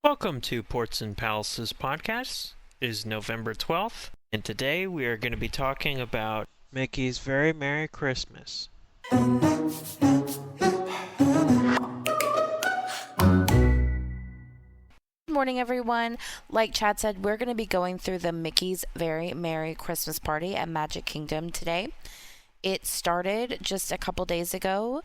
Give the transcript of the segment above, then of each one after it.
Welcome to Ports and Palaces podcast. It is November 12th, and today we are going to be talking about Mickey's Very Merry Christmas. Good morning, everyone. Like Chad said, we're going to be going through the Mickey's Very Merry Christmas Party at Magic Kingdom today. It started just a couple days ago,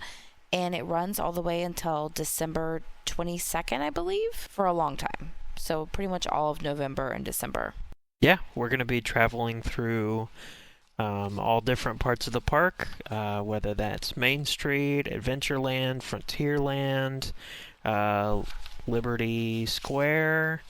and it runs all the way until December 22nd, I believe, for a long time. So pretty much all of November and December. Yeah, we're going to be traveling through all different parts of the park, whether that's Main Street, Adventureland, Frontierland, Liberty Square,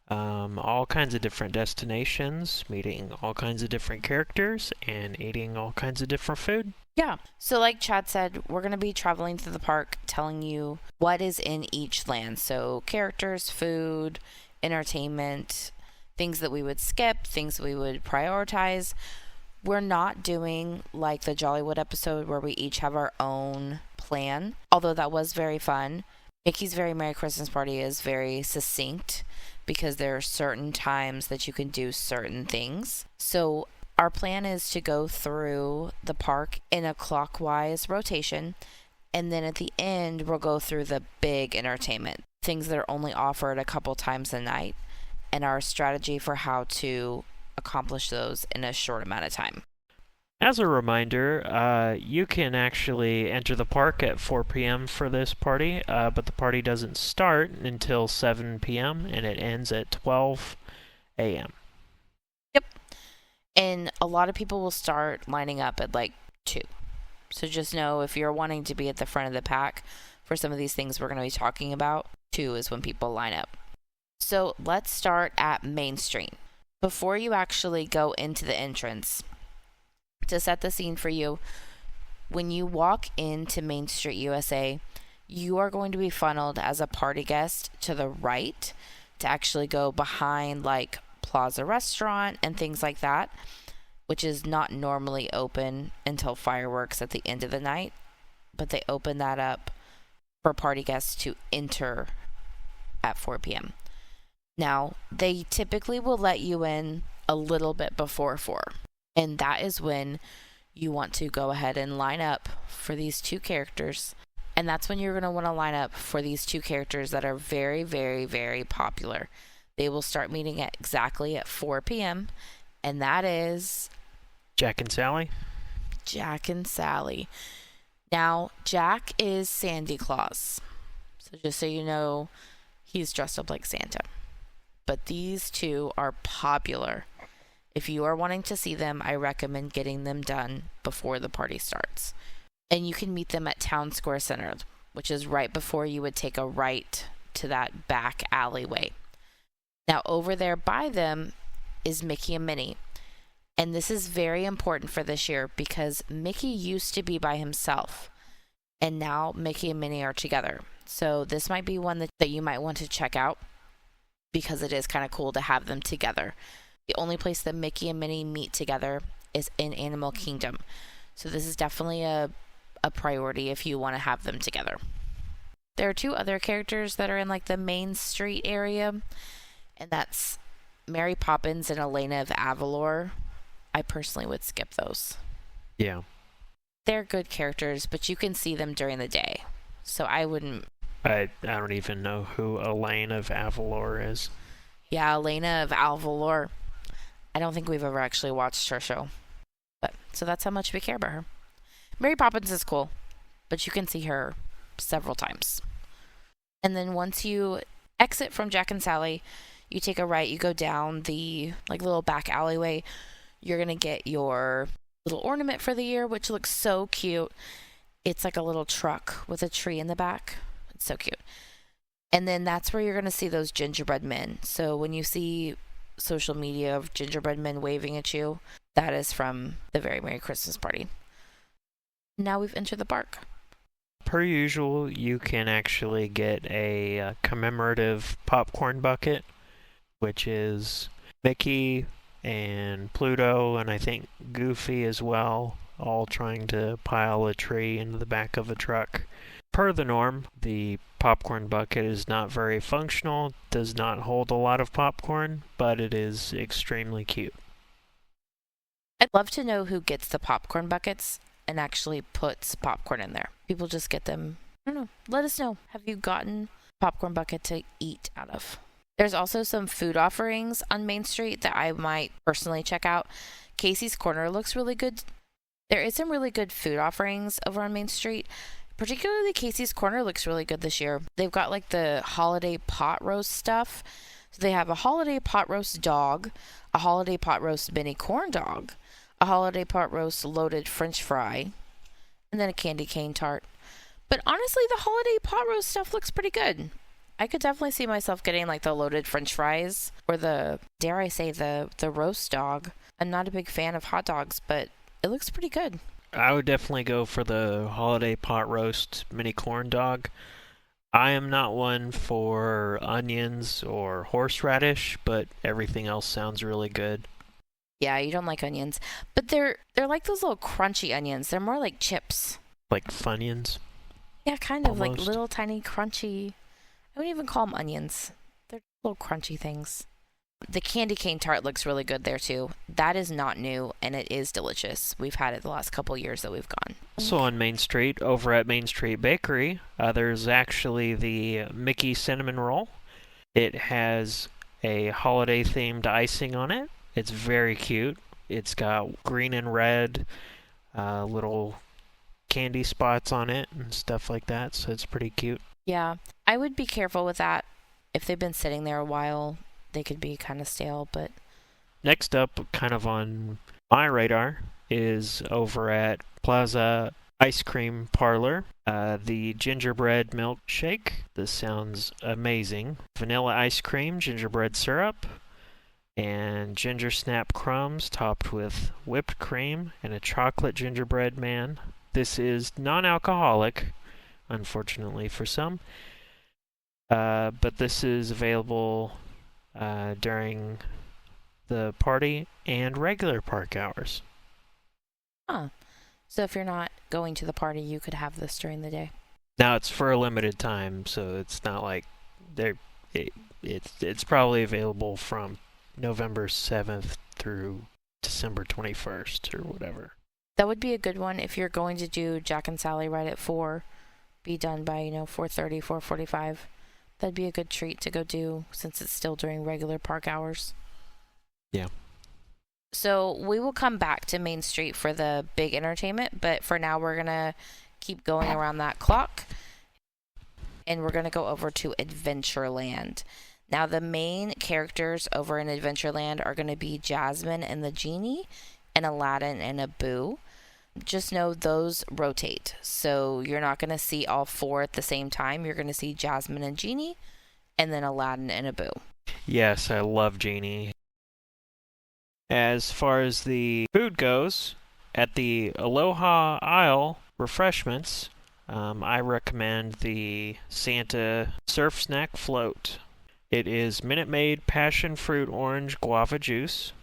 all kinds of different destinations, meeting all kinds of different characters, and eating all kinds of different food. Yeah. So like Chad said, we're going to be traveling through the park telling you what is in each land. So characters, food, entertainment, things that we would skip, things we would prioritize. We're not doing like the Jollywood episode where we each have our own plan, although that was very fun. Mickey's Very Merry Christmas Party is very succinct because there are certain times that you can do certain things. So our plan is to go through the park in a clockwise rotation, and then at the end we'll go through the big entertainment, things that are only offered a couple times a night, and our strategy for how to accomplish those in a short amount of time. As a reminder, you can actually enter the park at 4 p.m. for this party, but the party doesn't start until 7 p.m. and it ends at 12 a.m. Yep. And a lot of people will start lining up at like 2. So just know if you're wanting to be at the front of the pack for some of these things we're going to be talking about, 2 is when people line up. So let's start at Main Street. Before you actually go into the entrance, to set the scene for you, when you walk into Main Street USA, you are going to be funneled as a party guest to the right to actually go behind like Plaza Restaurant and things like that, which is not normally open until fireworks at the end of the night, but they open that up for party guests to enter at 4 p.m. Now, they typically will let you in a little bit before 4. And that is when you want to go ahead and line up for these 2 characters. And that's when you're going to want to line up for these 2 characters that are very, very, very popular. They will start meeting at exactly at 4 p.m. And that is Jack and Sally. Jack and Sally. Now, Jack is Santa Claus. So just so you know, he's dressed up like Santa. But these 2 are popular. If you are wanting to see them, I recommend getting them done before the party starts. And you can meet them at Town Square Center, which is right before you would take a right to that back alleyway. Now, over there by them is Mickey and Minnie. And this is very important for this year because Mickey used to be by himself. And now Mickey and Minnie are together. So this might be one that you might want to check out because it is kind of cool to have them together. The only place that Mickey and Minnie meet together is in Animal Kingdom. So this is definitely a priority if you want to have them together. There are 2 other characters that are in like the Main Street area, and that's Mary Poppins and Elena of Avalor. I personally would skip those. Yeah. They're good characters, but you can see them during the day. So I wouldn't... I don't even know who Elaine of Avalor is. Yeah, Elena of Avalor. I don't think we've ever actually watched her show. But so that's how much we care about her. Mary Poppins is cool, but you can see her several times. And then once you exit from Jack and Sally, you take a right, you go down the like little back alleyway. You're going to get your little ornament for the year, which looks so cute. It's like a little truck with a tree in the back. It's so cute. And then that's where you're going to see those gingerbread men. So when you see social media of gingerbread men waving at you, that is from the Very Merry Christmas Party. Now we've entered the park. Per usual, you can actually get a commemorative popcorn bucket, which is Mickey and Pluto and I think Goofy as well, all trying to pile a tree into the back of a truck. per the norm, the popcorn bucket is not very functional, does not hold a lot of popcorn, but it is extremely cute. I'd love to know who gets the popcorn buckets and actually puts popcorn in there. People just get them. I don't know. Let us know. Have you gotten a popcorn bucket to eat out of? There's also some food offerings on Main Street that I might personally check out. Casey's Corner looks really good. There is some really good food offerings over on Main Street. Particularly Casey's Corner looks really good this year. They've got like the holiday pot roast stuff. So they have a holiday pot roast dog, a holiday pot roast mini corn dog, a holiday pot roast loaded french fry, and then a candy cane tart. But honestly, the holiday pot roast stuff looks pretty good. I could definitely see myself getting like the loaded french fries or the, dare I say, the roast dog. I'm not a big fan of hot dogs, but it looks pretty good. I would definitely go for the holiday pot roast mini corn dog. I am not one for onions or horseradish, but everything else sounds really good. Yeah, you don't like onions, but they're like those little crunchy onions. They're more like chips. Like Funyuns? Yeah, kind of Almost. like little tiny crunchy. I wouldn't even call them onions. They're little crunchy things. The candy cane tart looks really good there too. That is not new and it is delicious. We've had it the last couple years that we've gone. Also on Main Street, over at Main Street Bakery, there's actually the Mickey Cinnamon Roll. It has a holiday-themed icing on it. It's very cute. It's got green and red little candy spots on it and stuff like that, so it's pretty cute. Yeah, I would be careful with that. If they've been sitting there a while, they could be kind of stale, but... Next up, kind of on my radar, is over at Plaza Ice Cream Parlor, the gingerbread milkshake. This sounds amazing. Vanilla ice cream, gingerbread syrup, and ginger snap crumbs topped with whipped cream and a chocolate gingerbread man. This is non-alcoholic, unfortunately for some, but this is available during the party and regular park hours. Huh. So if you're not going to the party, you could have this during the day. Now it's for a limited time, so it's not like it's probably available from November 7th through December 21st or whatever. That would be a good one if you're going to do Jack and Sally right at 4. Be done by, 4:30, 4:45. That'd be a good treat to go do since it's still during regular park hours. Yeah. So we will come back to Main Street for the big entertainment, but for now we're going to keep going around that clock. And we're going to go over to Adventureland. Now the main characters over in Adventureland are going to be Jasmine and the Genie and Aladdin and Abu. Just know those rotate. So you're not going to see all four at the same time. You're going to see Jasmine and Genie and then Aladdin and Abu. Yes, I love Genie. As far as the food goes, at the Aloha Isle refreshments, I recommend the Santa Surf Snack Float. It is Minute Maid passion fruit orange guava juice,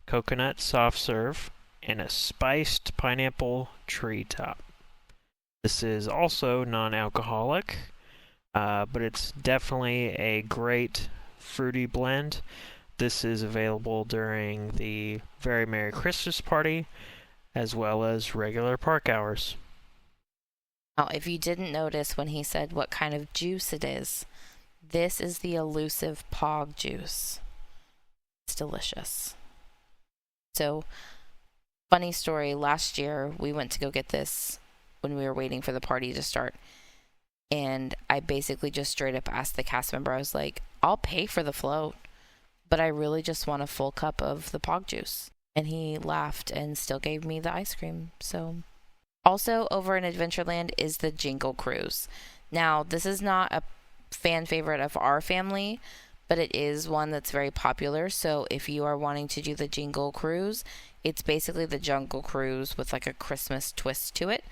coconut soft serve, and a spiced pineapple treetop. This is also non-alcoholic, but it's definitely a great fruity blend. This is available during the Very Merry Christmas party as well as regular park hours. Now, if you didn't notice when he said what kind of juice it is, this is the elusive Pog juice. It's delicious. So, funny story, last year we went to go get this when we were waiting for the party to start. And I basically just straight up asked the cast member, I was like, I'll pay for the float, but I really just want a full cup of the Pog juice. And he laughed and still gave me the ice cream. So, also over in Adventureland is the Jingle Cruise. Now, this is not a fan favorite of our family, but it is one that's very popular. So if you are wanting to do the Jingle Cruise, it's basically the Jungle Cruise with like a Christmas twist to it.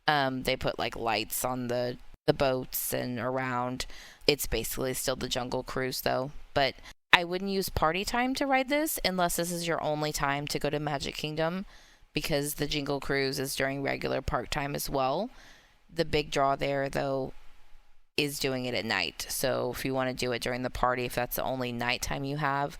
They put like lights on the boats and around. It's basically still the Jungle Cruise though. But I wouldn't use party time to ride this unless this is your only time to go to Magic Kingdom, because the Jingle Cruise is during regular park time as well. The big draw there, though, is doing it at night. So if you want to do it during the party, if that's the only nighttime you have,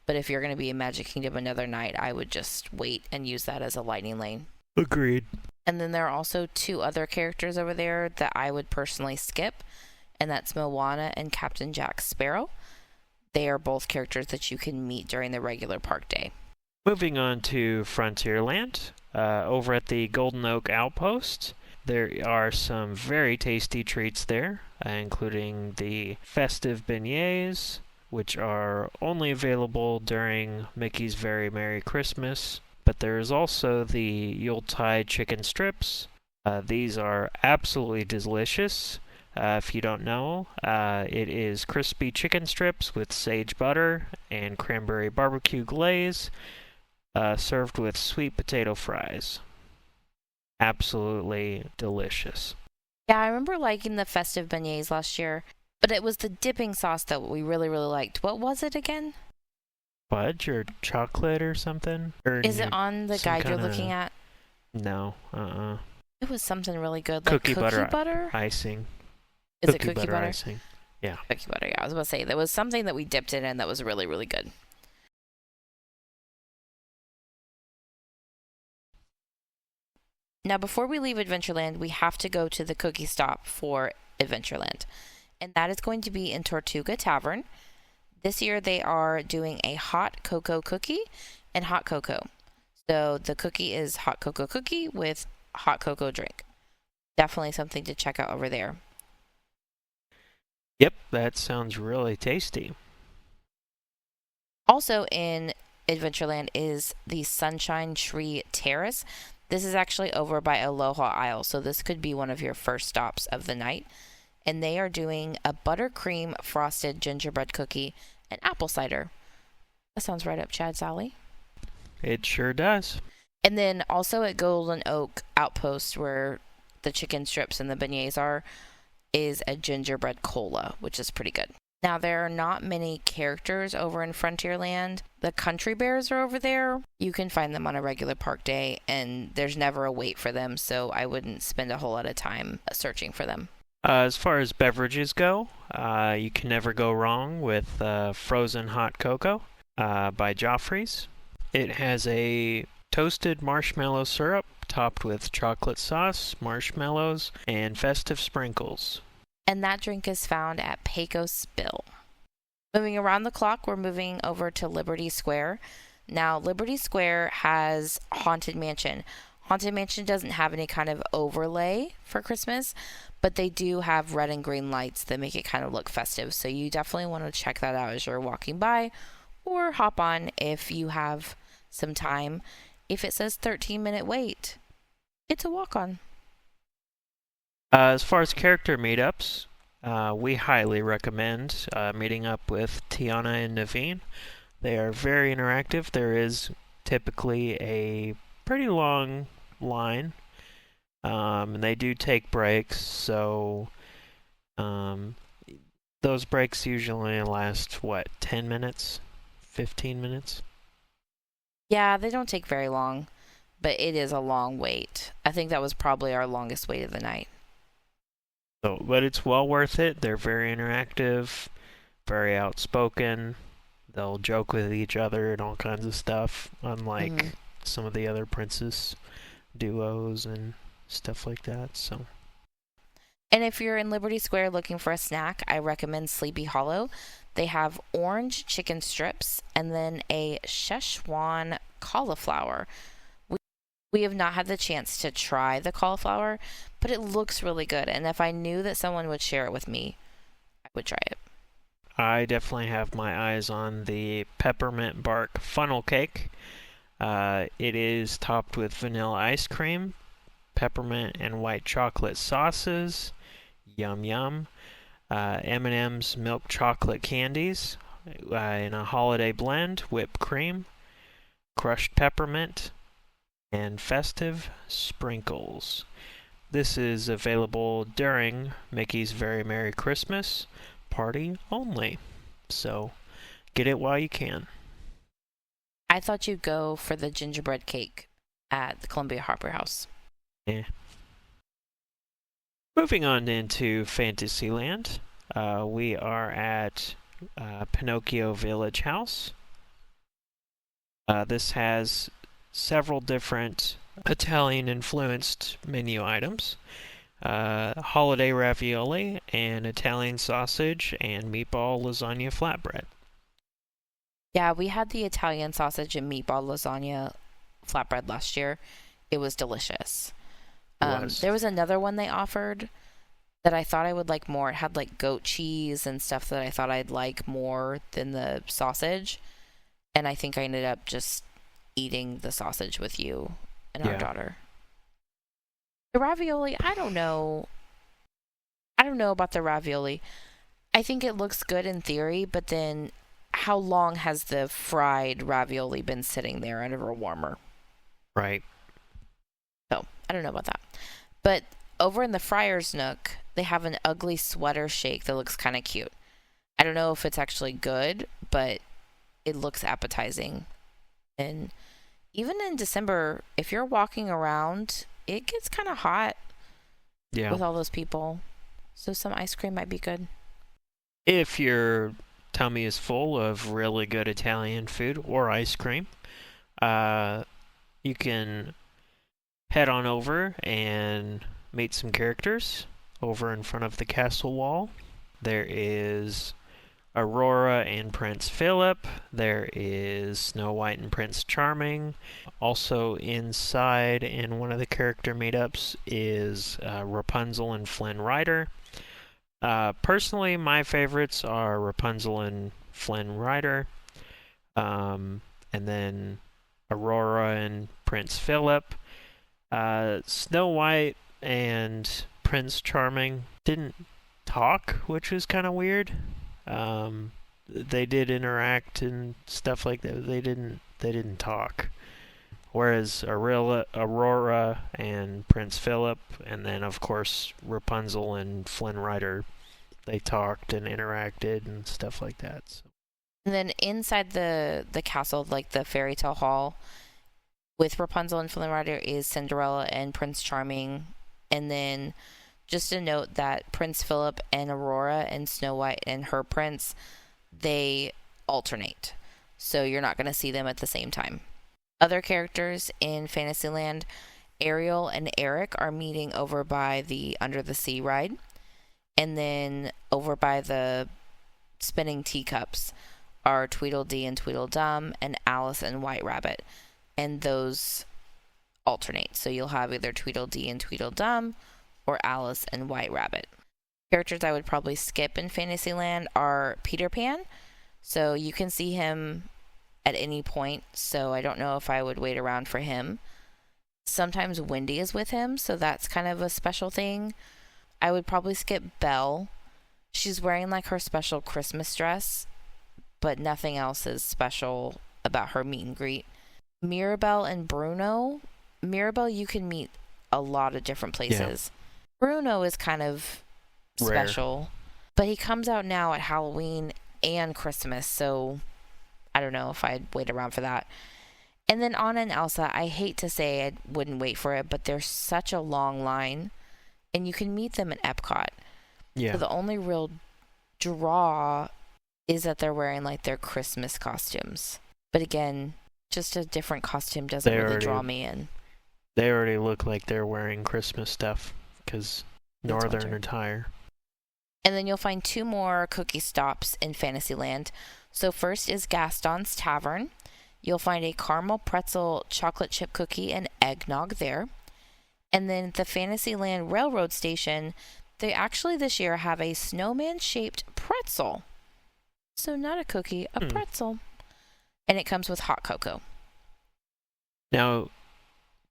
but if you're going to be in Magic Kingdom another night, I would just wait and use that as a lightning lane. Agreed. And then there are also two other characters over there that I would personally skip, and that's Moana and Captain Jack Sparrow. They are both characters that you can meet during the regular park day. Moving on to Frontierland, over at the Golden Oak Outpost, there are some very tasty treats there, including the festive beignets, which are only available during Mickey's Very Merry Christmas. But there is also the Yuletide chicken strips. These are absolutely delicious. If you don't know, it is crispy chicken strips with sage butter and cranberry barbecue glaze, served with sweet potato fries. Absolutely delicious. Yeah, I remember liking the festive beignets last year, but it was the dipping sauce that we really, really liked. What was it again? Fudge or chocolate or something? Or Is it on the guide you're looking at? No, It was something really good, like Cookie butter icing. Is it cookie butter? Icing. Yeah. Cookie butter, yeah. I was about to say, there was something that we dipped it in that was really, really good. Now, before we leave Adventureland, we have to go to the cookie stop for Adventureland. And that is going to be in Tortuga Tavern. This year they are doing a hot cocoa cookie and hot cocoa. So the cookie is hot cocoa cookie with hot cocoa drink. Definitely something to check out over there. Yep, that sounds really tasty. Also in Adventureland is the Sunshine Tree Terrace. This is actually over by Aloha Isle, so this could be one of your first stops of the night. And they are doing a buttercream frosted gingerbread cookie and apple cider. That sounds right up Chad's alley. It sure does. And then also at Golden Oak Outpost, where the chicken strips and the beignets are, is a gingerbread cola, which is pretty good. Now, there are not many characters over in Frontierland. The country bears are over there. You can find them on a regular park day, and there's never a wait for them, so I wouldn't spend a whole lot of time searching for them. As far as beverages go, you can never go wrong with frozen hot cocoa by Joffrey's. It has a toasted marshmallow syrup topped with chocolate sauce, marshmallows, and festive sprinkles. And that drink is found at Pecos Spill. Moving around the clock, we're moving over to Liberty Square. Now, Liberty Square has Haunted Mansion. Haunted Mansion doesn't have any kind of overlay for Christmas, but they do have red and green lights that make it kind of look festive. So you definitely want to check that out as you're walking by, or hop on if you have some time. If it says 13-minute wait, it's a walk-on. As far as character meetups, we highly recommend meeting up with Tiana and Naveen. They are very interactive. There is typically a pretty long line, and they do take breaks, so those breaks usually last, 10 minutes? 15 minutes? Yeah, they don't take very long, but it is a long wait. I think that was probably our longest wait of the night. So, but it's well worth it. They're very interactive, very outspoken. They'll joke with each other and all kinds of stuff, unlike some of the other princess duos and stuff like that. So, and if you're in Liberty Square looking for a snack, I recommend Sleepy Hollow. They have orange chicken strips and then a Szechuan cauliflower. We have not had the chance to try the cauliflower, but it looks really good. And if I knew that someone would share it with me, I would try it. I definitely have my eyes on the peppermint bark funnel cake. It is topped with vanilla ice cream, peppermint and white chocolate sauces. Yum yum. M&M's milk chocolate candies in a holiday blend, whipped cream, crushed peppermint, and festive sprinkles. This is available during Mickey's Very Merry Christmas party only. So get it while you can. I thought you'd go for the gingerbread cake at the Columbia Harbor House. Yeah. Moving on into Fantasyland, we are at Pinocchio Village House. This has several different Italian-influenced menu items. Holiday ravioli and Italian sausage and meatball lasagna flatbread. Yeah, we had the Italian sausage and meatball lasagna flatbread last year. It was delicious. There was another one they offered that I thought I would like more. It had like goat cheese and stuff that I thought I'd like more than the sausage. And I think I ended up just eating the sausage with you and our daughter. The ravioli, I don't know. I don't know about the ravioli. I think it looks good in theory, but then how long has the fried ravioli been sitting there under a warmer? Right. So, I don't know about that. But over in the Friar's Nook, they have an ugly sweater shake that looks kind of cute. I don't know if it's actually good, but it looks appetizing. And even in December, if you're walking around, it gets kind of hot with all those people. So some ice cream might be good. If your tummy is full of really good Italian food or ice cream, you can head on over and meet some characters over in front of the castle wall. There is Aurora and Prince Philip. There is Snow White and Prince Charming. Also inside in one of the character meetups is Rapunzel and Flynn Rider. Personally, my favorites are Rapunzel and Flynn Rider. And then Aurora and Prince Philip. Snow White and Prince Charming didn't talk, which was kind of weird. They did interact and stuff like that. They didn't talk. Whereas Aurora and Prince Philip, and then of course Rapunzel and Flynn Rider, they talked and interacted and stuff like that. So. And then inside the castle, like the fairy tale hall, with Rapunzel and Flynn Rider is Cinderella and Prince Charming. And then just a note that Prince Philip and Aurora and Snow White and her prince, they alternate. So you're not going to see them at the same time. Other characters in Fantasyland, Ariel and Eric are meeting over by the Under the Sea ride. And then over by the spinning teacups are Tweedledee and Tweedledum and Alice and White Rabbit. And those alternate. So you'll have either Tweedledee and Tweedledum or Alice and White Rabbit. Characters I would probably skip in Fantasyland are Peter Pan. So you can see him at any point. So I don't know if I would wait around for him. Sometimes Wendy is with him. So that's kind of a special thing. I would probably skip Belle. She's wearing like her special Christmas dress. But nothing else is special about her meet and greet. Mirabelle and Bruno. Mirabelle you can meet a lot of different places. Yeah. Bruno is kind of special. Rare. But he comes out now at Halloween and Christmas. So I don't know if I'd wait around for that. And then Anna and Elsa, I hate to say I wouldn't wait for it, but there's such a long line. And you can meet them at Epcot. Yeah. So the only real draw is that they're wearing like their Christmas costumes. But again, just a different costume doesn't really draw me in. They already look like they're wearing Christmas stuff because Northern attire. And then you'll find 2 more cookie stops in Fantasyland. So first is Gaston's Tavern. You'll find a caramel pretzel chocolate chip cookie and eggnog there. And then the Fantasyland Railroad Station, they actually this year have a snowman-shaped pretzel. So not a cookie, a pretzel. And it comes with hot cocoa. Now,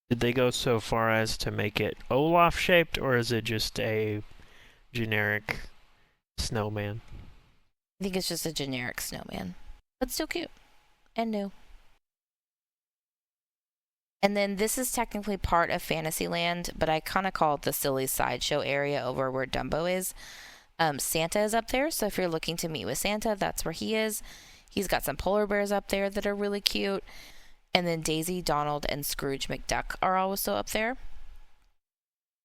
did they go so far as to make it Olaf-shaped, or is it just a generic snowman? I think it's just a generic snowman. But still cute. And new. And then this is technically part of Fantasyland, but I kind of call it the silly sideshow area over where Dumbo is. Santa is up there, so if you're looking to meet with Santa, that's where he is. He's got some polar bears up there that are really cute. And then Daisy, Donald, and Scrooge McDuck are also up there.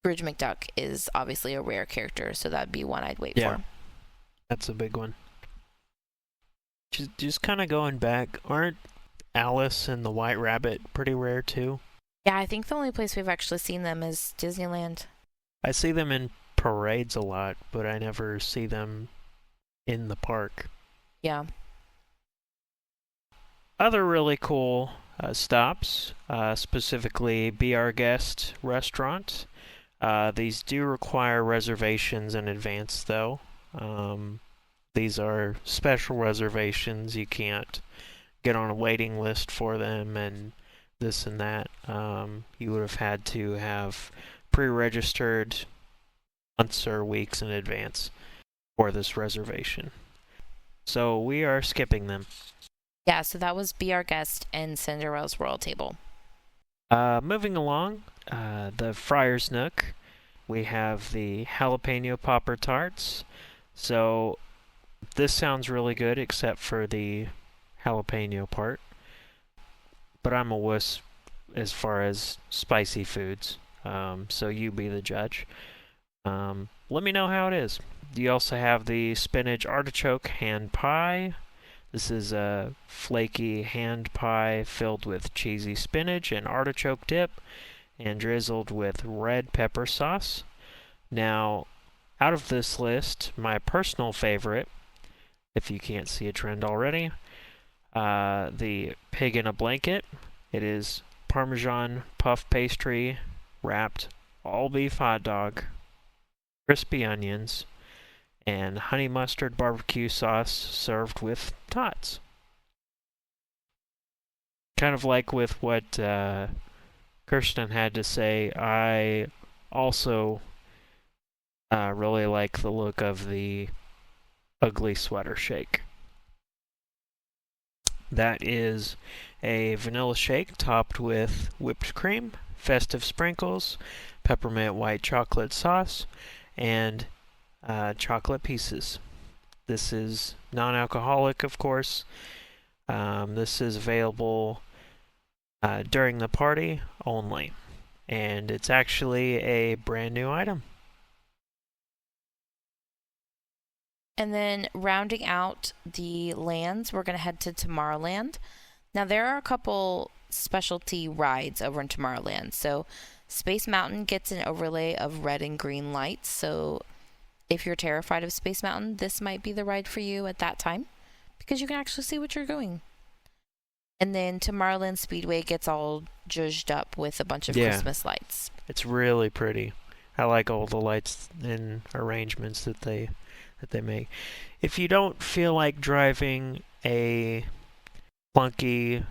Scrooge McDuck is obviously a rare character, so that'd be one I'd wait Yeah, for. that's a big one. Just kind of going back, aren't Alice and the White Rabbit pretty rare too? Yeah, I think the only place we've actually seen them is Disneyland. I see them in parades a lot, but I never see them in the park. Yeah. Other really cool stops, specifically Be Our Guest restaurant. These do require reservations in advance, though. These are special reservations. You can't get on a waiting list for them and this and that. You would have had to have pre-registered months or weeks in advance for this reservation. So we are skipping them. Yeah, so that was Be Our Guest and Cinderella's Royal Table. Moving along, the Friar's Nook. We have the jalapeno popper tarts. So this sounds really good except for the jalapeno part. But I'm a wuss as far as spicy foods. So you be the judge. Let me know how it is. You also have the spinach artichoke hand pie. This is a flaky hand pie filled with cheesy spinach and artichoke dip and drizzled with red pepper sauce. Now, out of this list, my personal favorite, if you can't see a trend already, the pig in a blanket. It is Parmesan puff pastry wrapped all beef hot dog, crispy onions, and honey mustard barbecue sauce served with tots. Kind of like with what Kirsten had to say, I also really like the look of the ugly sweater shake. That is a vanilla shake topped with whipped cream, festive sprinkles, peppermint white chocolate sauce, and chocolate pieces. This is non-alcoholic, of course. This is available during the party only, and it's actually a brand new item. And then rounding out the lands, we're going to head to Tomorrowland. Now, there are a couple specialty rides over in Tomorrowland. So, Space Mountain gets an overlay of red and green lights. So, if you're terrified of Space Mountain, this might be the ride for you at that time because you can actually see what you're going. And then Tomorrowland Speedway gets all zhuzhed up with a bunch of Christmas lights. It's really pretty. I like all the lights and arrangements that they make. If you don't feel like driving a clunky,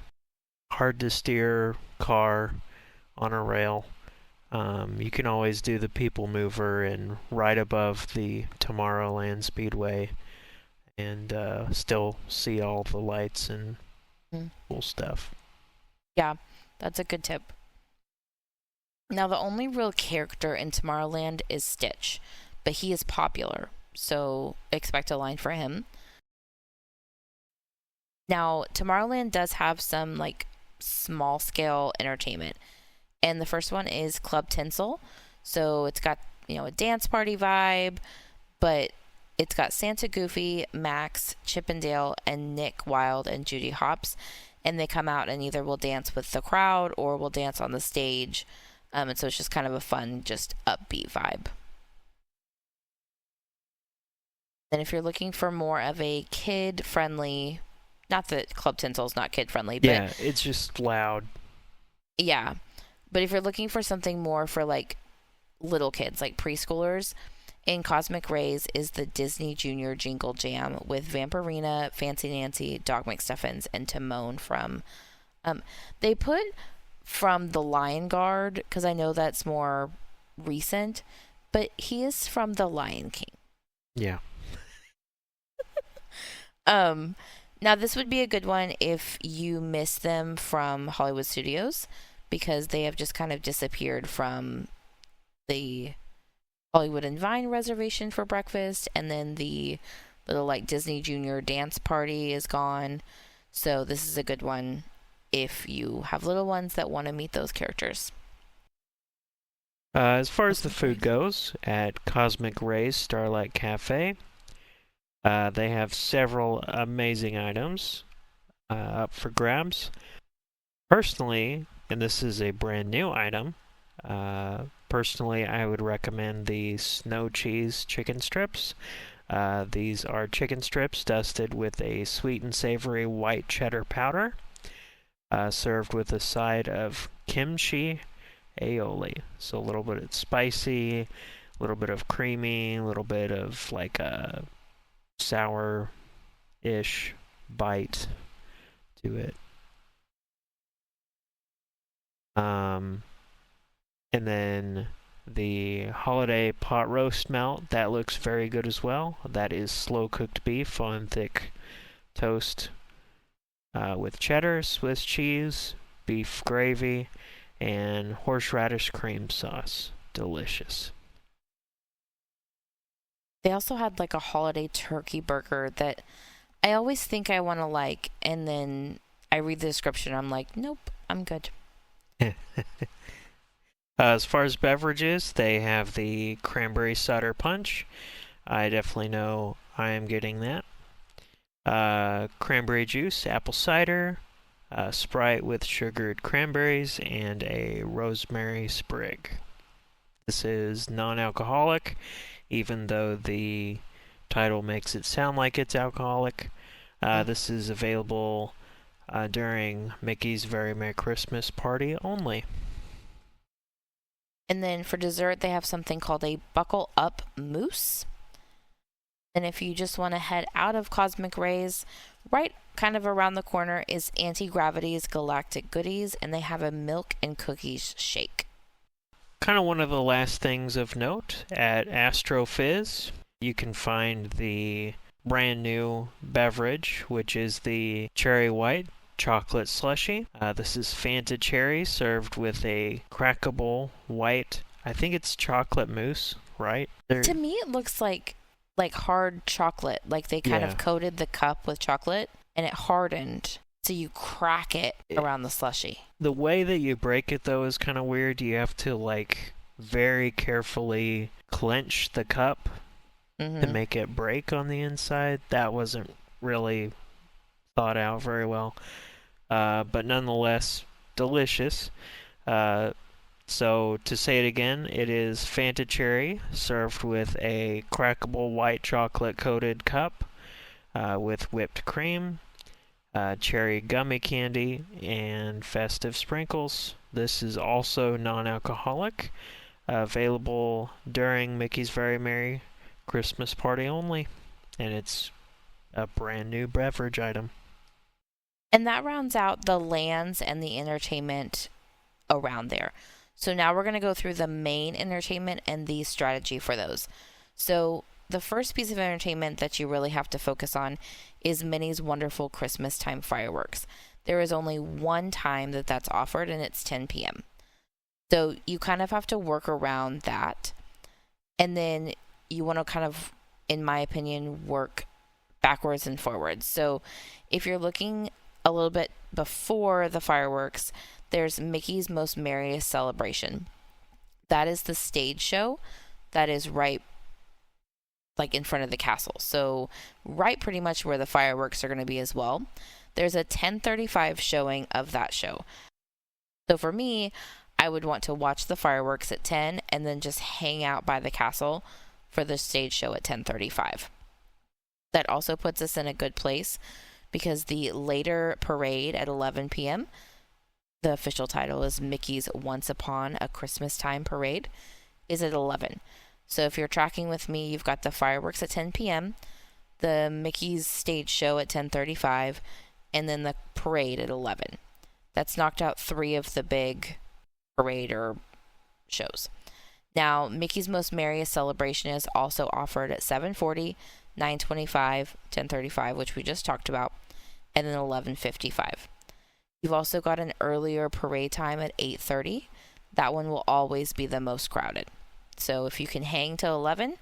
hard to steer car on a rail, you can always do the People Mover and ride above the Tomorrowland Speedway and still see all the lights and cool stuff. Yeah, that's a good tip. Now, the only real character in Tomorrowland is Stitch, but he is popular, so expect a line for him. Now, Tomorrowland does have some, like, small-scale entertainment, and the first one is Club Tinsel. So it's got, a dance party vibe, but it's got Santa Goofy, Max, Chippendale, and Nick Wilde and Judy Hopps, and they come out and either will dance with the crowd or will dance on the stage. And so it's just kind of a fun, just upbeat vibe. Then if you're looking for more of a kid-friendly, not that Club Tinsel is not kid-friendly, but yeah, it's just loud. Yeah, but if you're looking for something more for like little kids, like preschoolers, in Cosmic Rays is the Disney Junior Jingle Jam with Vampirina, Fancy Nancy, Dog McStuffins, and Timon from. They put from the Lion Guard because I know that's more recent, but he is from the Lion King. Yeah. Now this would be a good one if you miss them from Hollywood Studios because they have just kind of disappeared from the Hollywood and Vine reservation for breakfast, and then the little like Disney Junior dance party is gone. So this is a good one if you have little ones that want to meet those characters. As far as the Cosmic food Rays. goes, at Cosmic Rays Starlight Cafe, they have several amazing items up for grabs. Personally, and this is a brand new item, personally, I would recommend the snow cheese chicken strips. These are chicken strips dusted with a sweet and savory white cheddar powder, served with a side of kimchi aioli. So a little bit of spicy, a little bit of creamy, a little bit of like a sour-ish bite to it. Um, and then the holiday pot roast melt, that looks very good as well. That is slow cooked beef on thick toast with cheddar, Swiss cheese, beef gravy, and horseradish cream sauce. Delicious. They also had like a holiday turkey burger that I always think I want to like, and then I read the description, I'm like, nope, I'm good. As far as beverages, they have the cranberry cider punch. I definitely know I am getting that. Cranberry juice, apple cider, Sprite with sugared cranberries, and a rosemary sprig. This is non-alcoholic, even though the title makes it sound like it's alcoholic. This is available during Mickey's Very Merry Christmas Party only. And then for dessert, they have something called a Buckle Up Mousse. And if you just want to head out of Cosmic Rays, right kind of around the corner is Anti-Gravity's Galactic Goodies, and they have a milk and cookies shake. Kind of one of the last things of note at Astro Fizz, you can find the brand new beverage, which is the Cherry White chocolate slushy. This is Fanta cherry served with a crackable white, I think it's chocolate mousse, right? To me, it looks like hard chocolate. Like they kind of coated the cup with chocolate and it hardened. So you crack it around the slushy. The way that you break it, though, is kind of weird. You have to, like, very carefully clench the cup to make it break on the inside. That wasn't really thought out very well. But nonetheless, delicious. So to say it again, it is Fanta Cherry served with a crackable white chocolate coated cup with whipped cream, cherry gummy candy, and festive sprinkles. This is also non-alcoholic, available during Mickey's Very Merry Christmas Party only, and it's a brand new beverage item. And that rounds out the lands and the entertainment around there. So now we're going to go through the main entertainment and the strategy for those. So the first piece of entertainment that you really have to focus on is Minnie's wonderful Christmas time fireworks. There is only one time that that's offered, and it's 10 p.m. So you kind of have to work around that. And then you want to kind of, in my opinion, work backwards and forwards. So if you're looking a little bit before the fireworks, there's Mickey's Most Merriest Celebration. That is the stage show that is right like in front of the castle. So right pretty much where the fireworks are going to be as well. There's a 10:35 showing of that show. So for me, I would want to watch the fireworks at 10 and then just hang out by the castle for the stage show at 10:35. That also puts us in a good place because the later parade at 11 p.m., the official title is Mickey's Once Upon a Christmas Time Parade, is at 11. So if you're tracking with me, you've got the fireworks at 10 p.m., the Mickey's stage show at 10:35, and then the parade at 11. That's knocked out 3 of the big parade or shows. Now, Mickey's Most Merriest Celebration is also offered at 7:40, 9:25, 10:35, which we just talked about, and then 11:55. You've also got an earlier parade time at 8:30. That one will always be the most crowded. So if you can hang till 11,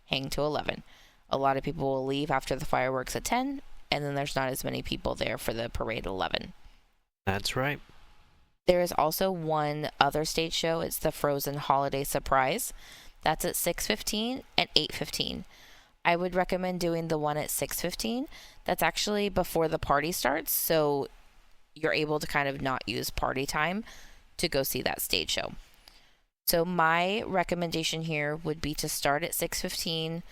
hang till 11. A lot of people will leave after the fireworks at 10, and then there's not as many people there for the parade at 11. That's right. There is also one other stage show. It's the Frozen Holiday Surprise. That's at 6:15 and 8:15. I would recommend doing the one at 6:15. That's actually before the party starts, so you're able to kind of not use party time to go see that stage show. So my recommendation here would be to start at 6:15,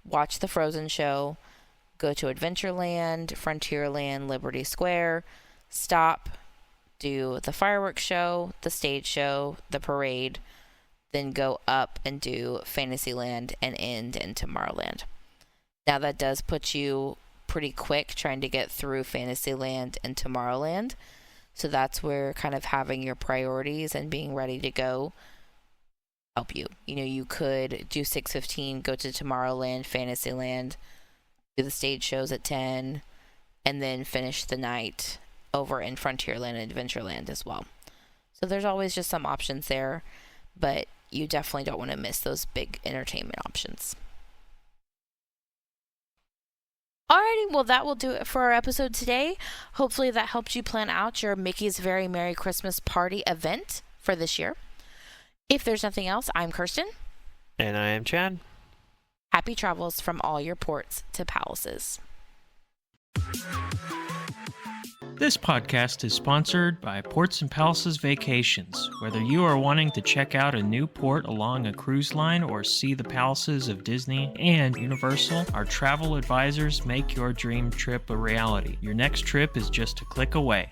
watch the Frozen show, go to Adventureland, Frontierland, Liberty Square, stop, do the fireworks show, the stage show, the parade, then go up and do Fantasyland and end in Tomorrowland. Now that does put you pretty quick trying to get through Fantasyland and Tomorrowland. So that's where kind of having your priorities and being ready to go help you. You know, you could do 6:15, go to Tomorrowland, Fantasyland, do the stage shows at 10, and then finish the night over in Frontierland and Adventureland as well. So there's always just some options there, but you definitely don't want to miss those big entertainment options. Alrighty, well that will do it for our episode today. Hopefully that helped you plan out your Mickey's Very Merry Christmas Party event for this year. If there's nothing else, I'm Kirsten. And I am Chad. Happy travels from all your ports to palaces. This podcast is sponsored by Ports and Palaces Vacations. Whether you are wanting to check out a new port along a cruise line or see the palaces of Disney and Universal, our travel advisors make your dream trip a reality. Your next trip is just a click away.